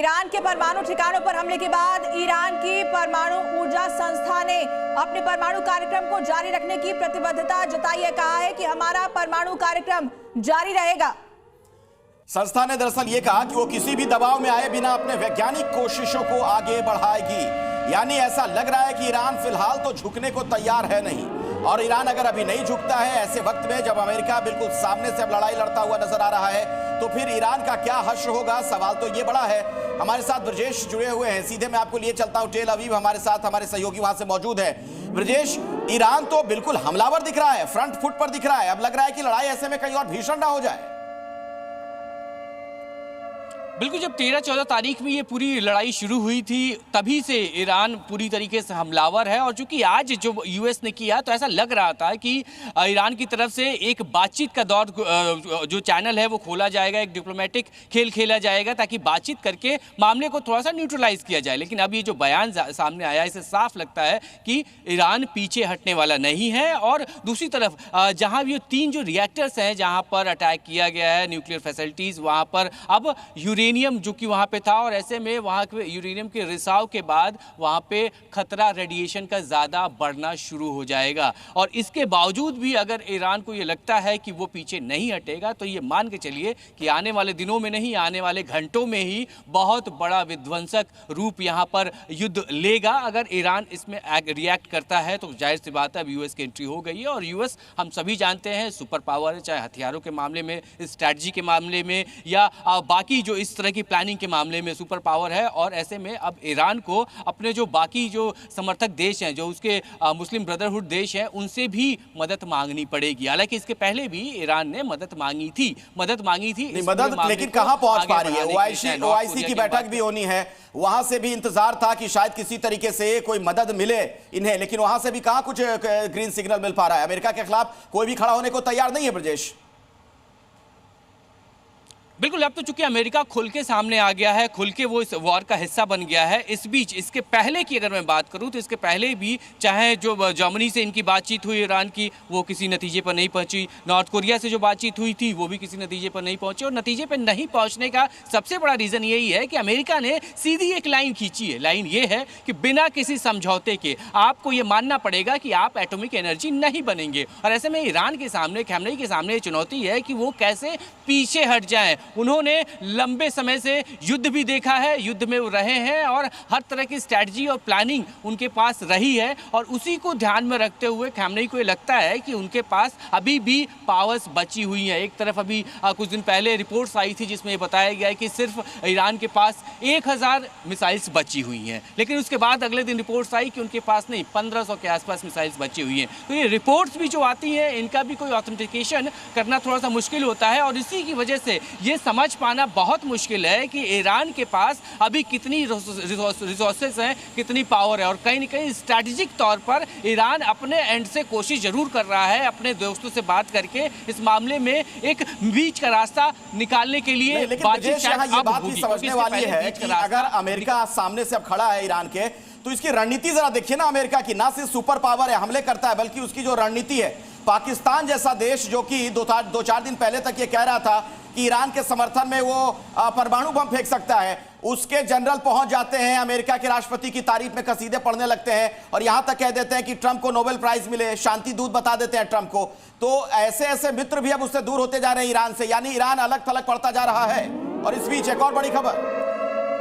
Iran के परमाणु ठिकानों पर हमले के बाद ईरान की परमाणु ऊर्जा संस्था ने अपने परमाणु कार्यक्रम को जारी रखने की प्रतिबद्धता जताई है। कहा है कि हमारा परमाणु कार्यक्रम जारी रहेगा। संस्था ने दरअसल ये कहा कि वो किसी भी दबाव में आए बिना अपने वैज्ञानिक कोशिशों को आगे बढ़ाएगी। यानी ऐसा लग रहा है कि ईरान फिलहाल तो झुकने को तैयार है नहीं, और ईरान अगर अभी नहीं झुकता है ऐसे वक्त में जब अमेरिका बिल्कुल सामने से अब लड़ाई लड़ता हुआ नजर आ रहा है, तो फिर ईरान का क्या हश्र होगा, सवाल तो ये बड़ा है। हमारे साथ ब्रजेश जुड़े हुए हैं, सीधे मैं आपको लिए चलता हूं टेल अवीव, हमारे साथ हमारे सहयोगी वहां से मौजूद है। ब्रजेश, ईरान तो बिल्कुल हमलावर दिख रहा है, फ्रंट फुट पर दिख रहा है, अब लग रहा है कि लड़ाई ऐसे में कहीं और भीषण ना हो जाए। बिल्कुल, जब 13-14 तारीख में ये पूरी लड़ाई शुरू हुई थी तभी से ईरान पूरी तरीके से हमलावर है, और चूंकि आज जो यूएस ने किया तो ऐसा लग रहा था कि ईरान की तरफ से एक बातचीत का दौर जो चैनल है वो खोला जाएगा, एक डिप्लोमेटिक खेल खेला जाएगा ताकि बातचीत करके मामले को थोड़ा सा न्यूट्रलाइज किया जाए। लेकिन अब ये जो बयान सामने आया इससे साफ लगता है कि ईरान पीछे हटने वाला नहीं है। और दूसरी तरफ जहाँ भी 3 जो रिएक्टर्स हैं जहाँ पर अटैक किया गया है, न्यूक्लियर फैसिलिटीज़, वहाँ पर अब यूरेनियम जो कि वहाँ पे था, और ऐसे में वहाँ के यूरेनियम के रिसाव के बाद वहाँ पे खतरा रेडिएशन का ज़्यादा बढ़ना शुरू हो जाएगा। और इसके बावजूद भी अगर ईरान को ये लगता है कि वो पीछे नहीं हटेगा तो ये मान के चलिए कि आने वाले दिनों में नहीं, आने वाले घंटों में ही बहुत बड़ा विध्वंसक रूप यहाँ पर युद्ध लेगा। अगर ईरान इसमें रिएक्ट करता है तो जाहिर सी बात है अब यूएस की एंट्री हो गई है, और यूएस हम सभी जानते हैं सुपर पावर है, चाहे हथियारों के मामले में, स्ट्रैटेजी के मामले में, या बाकी जो इस तरह की प्लानिंग के मामले में सुपर पावर है। और ऐसे में अब ईरान को अपने जो बाकी जो समर्थक देश हैं, जो उसके मुस्लिम ब्रदरहुड देश हैं, उनसे भी मदद मांगनी पड़ेगी। हालांकि इसके पहले भी ईरान ने मदद मांगी थी मदद, लेकिन कहां पहुंच पा रही है। ओआईसी की बैठक भी होनी है, वहां से भी इंतजार था कि शायद किसी तरीके से कोई मदद मिले इन्हें, लेकिन वहां से भी कहां कुछ ग्रीन सिग्नल मिल पा रहा है। अमेरिका के खिलाफ कोई भी खड़ा होने को तैयार नहीं है। ब्रजेश, बिल्कुल, अब तो चूंकि अमेरिका खुल के सामने आ गया है, खुल के वो इस वॉर का हिस्सा बन गया है। इस बीच इसके पहले की अगर मैं बात करूं तो इसके पहले भी चाहे जो जर्मनी से इनकी बातचीत हुई ईरान की, वो किसी नतीजे पर नहीं पहुंची। नॉर्थ कोरिया से जो बातचीत हुई थी वो भी किसी नतीजे पर नहीं पहुंची। और नतीजे पर नहीं पहुंचने का सबसे बड़ा रीज़न यही है कि अमेरिका ने सीधी एक लाइन खींची है। लाइन ये है कि बिना किसी समझौते के आपको ये मानना पड़ेगा कि आप एटॉमिक एनर्जी नहीं बनेंगे। और ऐसे में ईरान के सामने, खमेनी के सामने चुनौती है कि वो कैसे पीछे हट जाएं। उन्होंने लंबे समय से युद्ध भी देखा है, युद्ध में वो रहे हैं, और हर तरह की स्ट्रैटेजी और प्लानिंग उनके पास रही है। और उसी को ध्यान में रखते हुए खमेनी को ये लगता है कि उनके पास अभी भी पावर्स बची हुई हैं। एक तरफ अभी कुछ दिन पहले रिपोर्ट्स आई थी जिसमें ये बताया गया है कि सिर्फ ईरान के पास 1000 मिसाइल्स बची हुई हैं, लेकिन उसके बाद अगले दिन रिपोर्ट्स आई कि उनके पास नहीं, 1500 के आसपास मिसाइल्स बची हुई हैं। तो ये रिपोर्ट्स भी जो आती हैं इनका भी कोई ऑथेंटिकेशन करना थोड़ा सा मुश्किल होता है, और इसी की वजह से ये समझ पाना बहुत मुश्किल है कि ईरान के पास अभी कितनी रिसोर्सेज हैं, कितनी पावर है। और कहीं ना कहीं स्ट्रैटेजिक तौर पर ईरान अपने एंड से कोशिश जरूर कर रहा है अपने दोस्तों से बात करके इस मामले में एक बीच का रास्ता निकालने के लिए। समझने वाली है कि अगर अमेरिका सामने से अब खड़ा है ईरान के, तो इसकी रणनीति जरा देखिए ना अमेरिका की। ना सिर्फ सुपर पावर है, हमले करता है, बल्कि उसकी जो रणनीति है, पाकिस्तान जैसा देश जो कि 2-4 दिन पहले तक ये कह रहा था कि ईरान के समर्थन में वो परमाणु बम फेंक सकता है, उसके जनरल पहुंच जाते हैं, अमेरिका के राष्ट्रपति की तारीफ में कसीदे पढ़ने लगते हैं, और यहां तक कह देते हैं कि ट्रंप को नोबेल प्राइज मिले, शांति दूत बता देते हैं ट्रंप को। तो ऐसे ऐसे मित्र भी अब उससे दूर होते जा रहे हैं ईरान से, यानी ईरान अलग थलग पड़ता जा रहा है। और इस बीच एक और बड़ी खबर,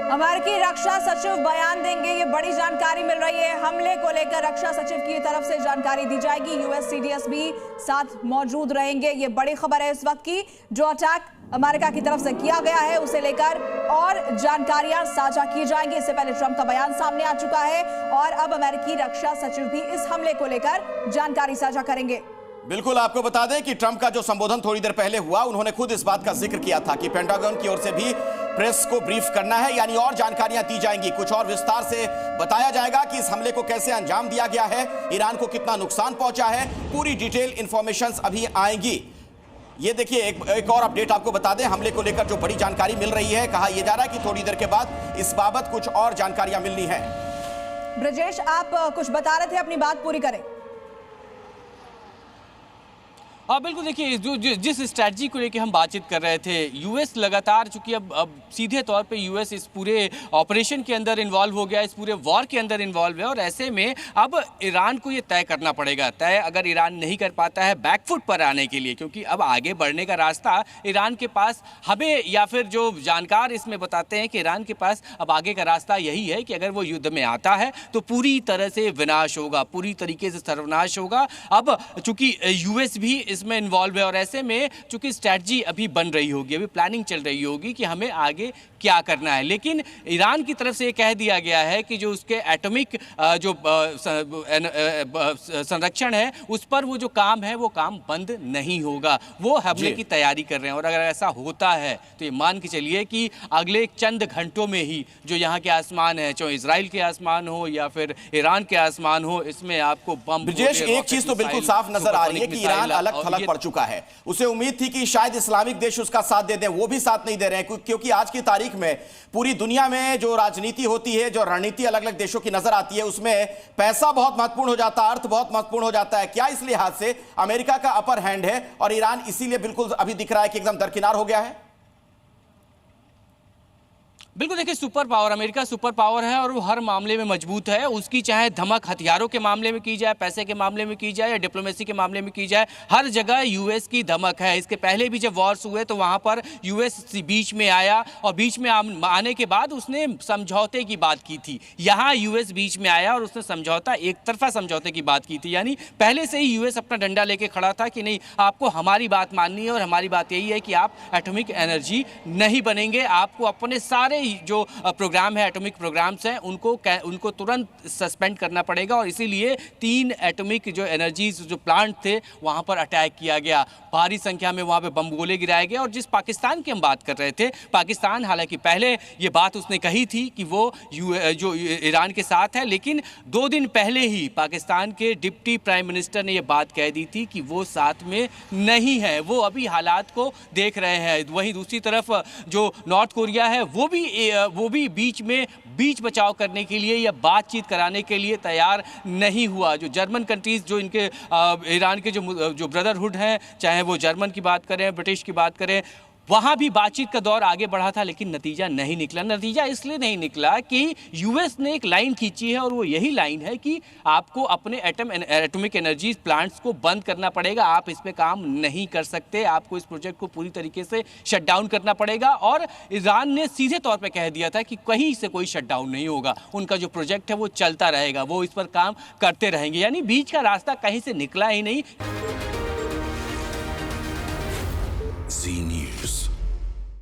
अमेरिकी रक्षा सचिव बयान देंगे, ये बड़ी जानकारी मिल रही है। हमले को लेकर रक्षा सचिव की तरफ से जानकारी दी जाएगी, यूएस सीडीएस भी साथ मौजूद रहेंगे। ये बड़ी खबर है इस वक्त की, जो अटैक अमेरिका की तरफ से किया गया है उसे लेकर और जानकारियां साझा की जाएंगी। इससे पहले ट्रंप का बयान सामने आ चुका है, और अब अमेरिकी रक्षा सचिव भी इस हमले को लेकर जानकारी साझा करेंगे। बिल्कुल, आपको बता दें कि ट्रंप का जो संबोधन थोड़ी देर पहले हुआ, उन्होंने खुद इस बात का जिक्र किया था कि पेंटागन की ओर से भी प्रेस को ब्रीफ करना है, यानी और जानकारियां दी जाएंगी, कुछ और विस्तार से बताया जाएगा कि इस हमले को कैसे अंजाम दिया गया है, ईरान को कितना नुकसान पहुंचा है, पूरी डिटेल इंफॉर्मेशंस अभी आएंगी। ये देखिए एक और अपडेट आपको बता दें, हमले को लेकर जो बड़ी जानकारी मिल रही है, कहा यह जा रहा है कि थोड़ी देर के बाद इस बाबत कुछ और जानकारियां मिलनी है। ब्रजेश, आप कुछ बता रहे थे, अपनी बात पूरी करें। बिल्कुल देखिए जिस स्ट्रैटेजी को लेकर हम बातचीत कर रहे थे, यूएस लगातार, चूंकि अब सीधे तौर पे यूएस इस पूरे ऑपरेशन के अंदर इन्वॉल्व हो गया, इस पूरे वॉर के अंदर इन्वॉल्व है, और ऐसे में अब ईरान को ये तय करना पड़ेगा। तय अगर ईरान नहीं कर पाता है बैकफुट पर आने के लिए, क्योंकि अब आगे बढ़ने का रास्ता ईरान के पास, हमें या फिर जो जानकार इसमें बताते हैं कि ईरान के पास अब आगे का रास्ता यही है कि अगर वो युद्ध में आता है तो पूरी तरह से विनाश होगा, पूरी तरीके से सर्वनाश होगा। अब चूंकि यूएस भी इसमें इन्वॉल्व है और ऐसे में चूंकि स्ट्रैटेजी अभी बन रही होगी, अभी प्लानिंग चल रही होगी कि हमें आगे क्या करना है, लेकिन ईरान की तरफ से ये कह दिया गया है कि जो उसके एटॉमिक जो संरक्षण है उस पर वो जो काम है वो काम बंद नहीं होगा, वो हमले की तैयारी कर रहे हैं। और अगर ऐसा होता है तो ये मान के चलिए कि अगले चंद घंटों में ही जो यहाँ के आसमान है, चाहे इजराइल के आसमान हो या फिर ईरान के आसमान हो, इसमें आपको बम। ब्रिजेश, एक चीज तो बिल्कुल साफ नजर आ रही है कि ईरान अलग थलग पड़ चुका है। उसे उम्मीद थी कि शायद इस्लामिक देश उसका साथ दे दें, वो भी साथ नहीं दे रहे हैं, क्योंकि आज की तारीख में पूरी दुनिया में जो राजनीति होती है, जो रणनीति अलग अलग देशों की नजर आती है, उसमें पैसा बहुत महत्वपूर्ण हो जाता है, अर्थ बहुत महत्वपूर्ण हो जाता है। क्या इस लिहाज से अमेरिका का अपर हैंड है और ईरान इसीलिए बिल्कुल अभी दिख रहा है कि एकदम दरकिनार हो गया है? बिल्कुल देखिए, super power, America super power है और वो हर मामले में मजबूत है। उसकी चाहे धमक हथियारों के मामले में की जाए, पैसे के मामले में की जाए या डिप्लोमेसी के मामले में की जाए, हर जगह यूएस की धमक है। इसके पहले भी जब वॉर्स हुए तो वहां पर यूएस बीच में आया और बीच में आने के बाद उसने समझौते की बात की थी। यहाँ यूएस बीच में आया और उसने समझौता, एक तरफा समझौते की बात की थी, यानी पहले से ही यूएस अपना डंडा लेके खड़ा था कि नहीं, आपको हमारी बात माननी है और हमारी बात यही है कि आप एटॉमिक एनर्जी नहीं बनेंगे, आपको अपने सारे जो प्रोग्राम है, एटॉमिक प्रोग्राम्स हैं, उनको तुरंत सस्पेंड करना पड़ेगा। और इसीलिए 3 एटॉमिक जो एनर्जीज जो प्लांट थे वहां पर अटैक किया गया, भारी संख्या में वहां पे बम गोले गिराए गए। और जिस पाकिस्तान की हम बात कर रहे थे, पाकिस्तान हालांकि पहले ये बात उसने कही थी कि वो जो ईरान के साथ है, लेकिन 2 दिन पहले ही पाकिस्तान के डिप्टी प्राइम मिनिस्टर ने ये बात कह दी थी कि वो साथ में नहीं है, वो अभी हालात को देख रहे हैं। वहीं दूसरी तरफ जो नॉर्थ कोरिया है वो भी बीच बचाव करने के लिए या बातचीत कराने के लिए तैयार नहीं हुआ। जो जर्मन कंट्रीज, जो इनके ईरान के जो ब्रदरहुड हैं, चाहे वो जर्मन की बात करें, ब्रिटिश की बात करें, वहां भी बातचीत का दौर आगे बढ़ा था, लेकिन नतीजा नहीं निकला। नतीजा इसलिए नहीं निकला कि यूएस ने एक लाइन खींची है और वो यही लाइन है कि आपको अपने एटॉमिक एनर्जी प्लांट्स को बंद करना पड़ेगा, आप इस पे काम नहीं कर सकते, आपको इस प्रोजेक्ट को पूरी तरीके से शट डाउन करना पड़ेगा। और ईरान ने सीधे तौर पे कह दिया था कि कहीं से कोई शट डाउन नहीं होगा, उनका जो प्रोजेक्ट है वो चलता रहेगा, वो इस पर काम करते रहेंगे, यानी बीच का रास्ता कहीं से निकला ही नहीं।